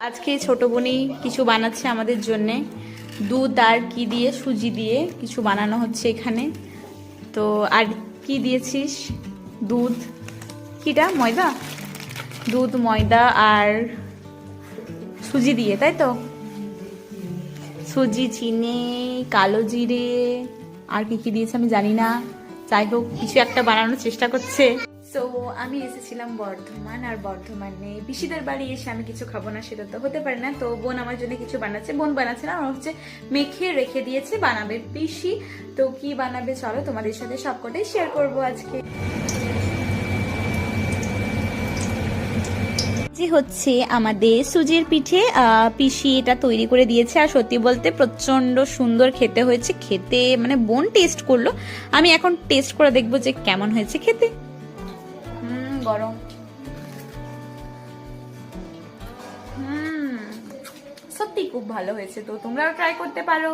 আজকে ছোট বোনই কিছু বানাচ্ছে আমাদের জন্যে। দুধ আর কি দিয়ে, সুজি দিয়ে কিছু বানানো হচ্ছে এখানে। তো আর কি দিয়েছিস? দুধ, কিটা ময়দা, দুধ ময়দা আর সুজি দিয়ে, তাই তো? সুজি, চিনি, কালো জিরে আর কি কি দিয়েছে আমি জানি না। যাই হোক, কিছু একটা বানানোর চেষ্টা করছে। তো আমি এসেছিলাম বর্ধমান, আর বর্ধমানে পিসিদের বাড়ি এসে আমি কিছু খাবো না সেটা তো হতে পারে না। তো বোন আমার জন্য কিছু বানাচ্ছে, বোন বানাচ্ছে না, আমার হচ্ছে মেখে রেখে দিয়েছে, বানাবে পিসি। তো কি বানাবে চলো তোমাদের সাথে সবকটাই শেয়ার করবো আজকে। যে হচ্ছে আমাদের সুজির পিঠে, পিসি এটা তৈরি করে দিয়েছে। আর সত্যি বলতে প্রচন্ড সুন্দর খেতে হয়েছে। খেতে মানে বোন টেস্ট করলো, আমি এখন টেস্ট করে দেখবো যে কেমন হয়েছে খেতে। গরম। সত্যি খুব ভালো হয়েছে, তো তোমরাও ট্রাই করতে পারো।